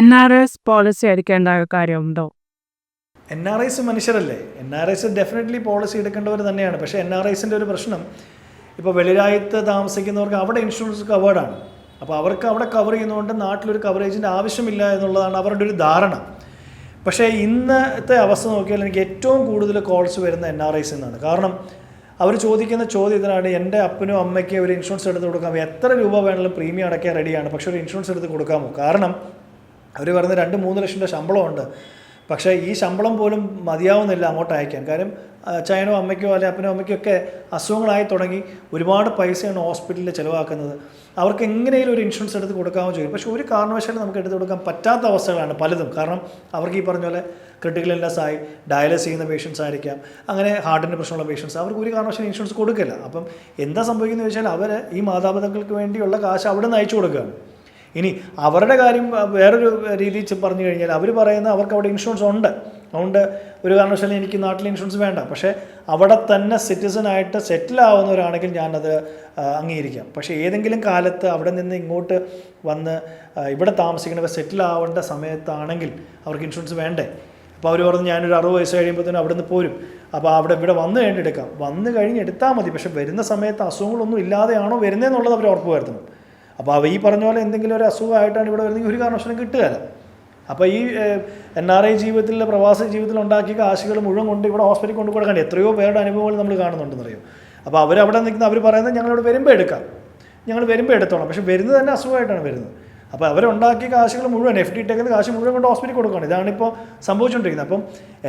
NRS policy എടുക്കേണ്ട കാര്യമുണ്ടോ? NRIs മനുഷ്യരല്ലേ. NRIs ഡെഫിനറ്റ്ലി പോളിസി എടുക്കേണ്ടവർ തന്നെയാണ്. പക്ഷേ NRIസിൻ്റെ ഒരു പ്രശ്നം, ഇപ്പോൾ വെളിരാജ്യത്ത് താമസിക്കുന്നവർക്ക് അവിടെ ഇൻഷുറൻസ് കവേർഡാണ്. അപ്പോൾ അവർക്ക് അവിടെ കവർ ചെയ്യുന്നതുകൊണ്ട് നാട്ടിലൊരു കവറേജിൻ്റെ ആവശ്യമില്ല എന്നുള്ളതാണ് അവരുടെ ഒരു ധാരണ. പക്ഷേ ഇന്നത്തെ അവസ്ഥ നോക്കിയാൽ എനിക്ക് ഏറ്റവും കൂടുതൽ കോൾസ് വരുന്ന NRIs എന്നാണ്. കാരണം അവർ ചോദിക്കുന്ന ചോദ്യം ഇതിനാണ്, എൻ്റെ അപ്പനും അമ്മയ്ക്ക് ഒരു ഇൻഷുറൻസ് എടുത്ത് കൊടുക്കാം, എത്ര രൂപ വേണമെങ്കിലും പ്രീമിയം അടയ്ക്കാൻ റെഡിയാണ്, പക്ഷേ ഒരു ഇൻഷുറൻസ് എടുത്ത് കൊടുക്കാമോ? കാരണം അവർ പറയുന്നത് 2-3 ലക്ഷം രൂപ ശമ്പളമുണ്ട്, പക്ഷേ ഈ ശമ്പളം പോലും മതിയാവുന്നില്ല അങ്ങോട്ട് അയക്കാൻ. കാര്യം അച്ഛനോ അമ്മയ്ക്കോ അല്ലെങ്കിൽ അപ്പനോ അമ്മയ്ക്കോ ഒക്കെ അസുഖങ്ങളായി തുടങ്ങി ഒരുപാട് പൈസയാണ് ഹോസ്പിറ്റലിൽ ചിലവാക്കുന്നത്. അവർക്ക് എങ്ങനെയും ഒരു ഇൻഷുറൻസ് എടുത്ത് കൊടുക്കാമെന്ന് ചോദിക്കും. പക്ഷേ ഒരു കാരണവശാലും നമുക്ക് എടുത്ത് കൊടുക്കാൻ പറ്റാത്ത അവസ്ഥകളാണ് പലതും. കാരണം അവർക്ക് ഈ പറഞ്ഞ പോലെ ക്രിട്ടിക്കൽ ഇൽനെസ് ആയി ഡയാലിസിസ് ചെയ്യുന്ന പേഷ്യൻസ് ആയിരിക്കാം, അങ്ങനെ ഹാർട്ടിൻ്റെ പ്രശ്നമുള്ള പേഷ്യൻസ്, അവർക്ക് ഒരു കാരണവശാലും ഇൻഷുറൻസ് കൊടുക്കില്ല. അപ്പം എന്താ സംഭവിക്കുന്നത് വെച്ചാൽ അവർ ഈ മാതാപിതാക്കൾക്ക് വേണ്ടിയുള്ള കാശ് അവിടെ നിന്ന് അയച്ചു കൊടുക്കുകയാണ്. ഇനി അവരുടെ കാര്യം വേറൊരു രീതിയിൽ പറഞ്ഞു കഴിഞ്ഞാൽ അവർ പറയുന്ന അവർക്ക് അവിടെ ഇൻഷുറൻസ് ഉണ്ട്, അതുകൊണ്ട് ഒരു കാരണവശാലും എനിക്ക് നാട്ടിൽ ഇൻഷുറൻസ് വേണ്ട, പക്ഷേ അവിടെ തന്നെ സിറ്റിസണായിട്ട് സെറ്റിലാവുന്നവരാണെങ്കിൽ ഞാനത് അംഗീകരിക്കാം. പക്ഷേ ഏതെങ്കിലും കാലത്ത് അവിടെ നിന്ന് ഇങ്ങോട്ട് വന്ന് ഇവിടെ താമസിക്കുന്നവർ സെറ്റിലാവേണ്ട സമയത്താണെങ്കിൽ അവർക്ക് ഇൻഷുറൻസ് വേണ്ടേ? അപ്പോൾ അവർ പറഞ്ഞു ഞാനൊരു 60 വയസ്സ് കഴിയുമ്പോഴത്തേനും അവിടെ നിന്ന് പോരും, അപ്പോൾ ഇവിടെ വന്നു കഴിഞ്ഞ് എടുക്കാം. വന്നു കഴിഞ്ഞ് എടുത്താൽ മതി, പക്ഷേ വരുന്ന സമയത്ത് അസുഖങ്ങളൊന്നും ഇല്ലാതെയാണോ വരുന്നതെന്നുള്ളത് അവർ ഉറപ്പ് വരുത്തണം. അപ്പോൾ ഈ പറഞ്ഞ പോലെ എന്തെങ്കിലും ഒരു അസുഖമായിട്ടാണ് ഇവിടെ വരുന്നെങ്കിൽ ഒരു കാരണവശാലും കിട്ടുകയില്ല. അപ്പോൾ ഈ NRI ജീവിതത്തിൽ, പ്രവാസ ജീവിതത്തിൽ ഉണ്ടാക്കിയ കാശുകൾ മുഴുവൻ കൊണ്ട് ഇവിടെ ഹോസ്പിറ്റലിൽ കൊണ്ട് കൊടുക്കാൻ എത്രയോ പേരുടെ അനുഭവങ്ങൾ നമ്മൾ കാണുന്നുണ്ടെന്നറിയും. അപ്പോൾ അവരവിടെ നിൽക്കുന്ന അവർ പറയുന്നത് ഞങ്ങളിവിടെ വരുമ്പോൾ എടുക്കാം, ഞങ്ങൾ വരുമ്പോൾ എടുത്തോളാം, പക്ഷേ വരുന്നത് തന്നെ അസുഖമായിട്ടാണ് വരുന്നത്. അപ്പോൾ അവരുണ്ടാക്കിയ കാശുകൾ മുഴുവൻ FD ഇട്ടേക്കുന്ന കാശ് മുഴുവൻ കൊണ്ട് ഹോസ്പിറ്റലിൽ കൊടുക്കുകയാണ്. ഇതാണിപ്പോൾ സംഭവിച്ചുകൊണ്ടിരിക്കുന്നത്. അപ്പം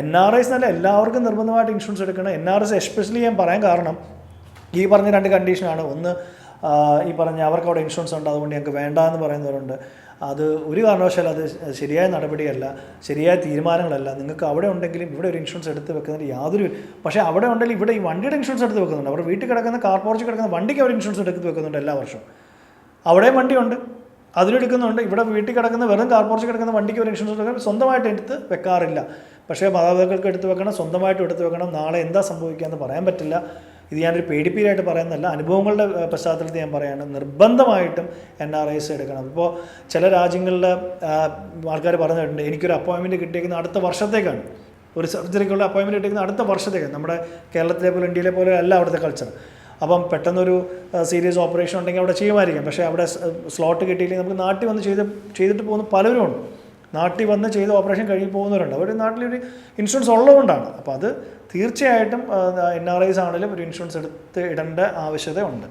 NRIs എന്നല്ല, എല്ലാവർക്കും നിർബന്ധമായിട്ട് ഇൻഷുറൻസ് എടുക്കണം. NRIs എസ്പെഷ്യലി ഞാൻ പറയാൻ കാരണം ഈ പറഞ്ഞ 2 കണ്ടീഷനാണ്. ഒന്ന്, ഈ പറഞ്ഞ അവർക്ക് അവിടെ ഇൻഷുറൻസ് ഉണ്ട്, അതുകൊണ്ട് ഞങ്ങൾക്ക് വേണ്ട എന്ന് പറയുന്നവരുണ്ട്. അത് ഒരു കാരണവശാലും അത് ശരിയായ നടപടിയല്ല, ശരിയായ തീരുമാനങ്ങളല്ല. നിങ്ങൾക്ക് അവിടെ ഉണ്ടെങ്കിലും ഇവിടെ ഒരു ഇൻഷുറൻസ് എടുത്ത് വെക്കുന്നതിന് യാതൊരു, പക്ഷേ അവിടെ ഉണ്ടെങ്കിൽ ഇവിടെ ഈ വണ്ടിയുടെ ഇൻഷുറൻസ് എടുത്ത് വെക്കുന്നുണ്ട്. അവർ വീട്ടിൽ കിടക്കുന്ന കാർ പോർച്ചിൽ കിടക്കുന്ന വണ്ടിക്ക് അവർ ഇൻഷുറൻസ് എടുത്ത് വെക്കുന്നുണ്ട് എല്ലാ വർഷവും. അവിടെയും വണ്ടിയുണ്ട്, അതിനെടുക്കുന്നുണ്ട്. ഇവിടെ വീട്ടിൽ കിടക്കുന്ന വെറും കാർ പോർച്ചിൽ കിടക്കുന്ന വണ്ടിക്ക് ഒരു ഇൻഷുറൻസ് എടുക്കാൻ സ്വന്തമായിട്ട് എടുത്ത് വെക്കാറില്ല. പക്ഷേ മാതാപിതാക്കൾക്ക് എടുത്ത് വെക്കണം, സ്വന്തമായിട്ടും എടുത്ത് വെക്കണം. നാളെ എന്താ സംഭവിക്കുക എന്ന് പറയാൻ പറ്റില്ല. ഇത് ഞാനൊരു പേടിപ്പീരായിട്ട് പറയുന്നതല്ല, അനുഭവങ്ങളുടെ പശ്ചാത്തലത്തിൽ ഞാൻ പറയുകയാണ്. നിർബന്ധമായിട്ടും NRIs എടുക്കണം. ഇപ്പോൾ ചില രാജ്യങ്ങളിൽ ആൾക്കാർ പറഞ്ഞിട്ടുണ്ട്, എനിക്കൊരു അപ്പോയിൻമെൻറ്റ് കിട്ടിയിരിക്കുന്ന അടുത്ത വർഷത്തേക്കാണ്, ഒരു സർജറിക്കുള്ള അപ്പോയിൻമെൻറ്റ് കിട്ടിയിരിക്കുന്ന അടുത്ത വർഷത്തേക്കാണ്. നമ്മുടെ കേരളത്തിലെ പോലെ ഇന്ത്യയിലെ പോലെ അല്ല അവിടുത്തെ കൾച്ചർ. അപ്പം പെട്ടെന്നൊരു സീരിയസ് ഓപ്പറേഷൻ ഉണ്ടെങ്കിൽ അവിടെ ചെയ്യുമായിരിക്കാം, പക്ഷേ അവിടെ സ്ലോട്ട് കിട്ടിയില്ലെങ്കിൽ നമുക്ക് നാട്ടിൽ വന്ന് ചെയ്തിട്ട് പോകുന്ന പലരും ഉണ്ട്. നാട്ടിൽ വന്ന് ചെയ്ത് ഓപ്പറേഷൻ കഴിഞ്ഞ് പോകുന്നവരുണ്ട്. അവർ നാട്ടിലൊരു ഇൻഷുറൻസ് ഉള്ളതുകൊണ്ടാണ്. അപ്പോൾ അത് തീർച്ചയായിട്ടും NRIs ആണെങ്കിലും ഒരു ഇൻഷുറൻസ് എടുത്ത് ഇടേണ്ട ആവശ്യകത ഉണ്ട്.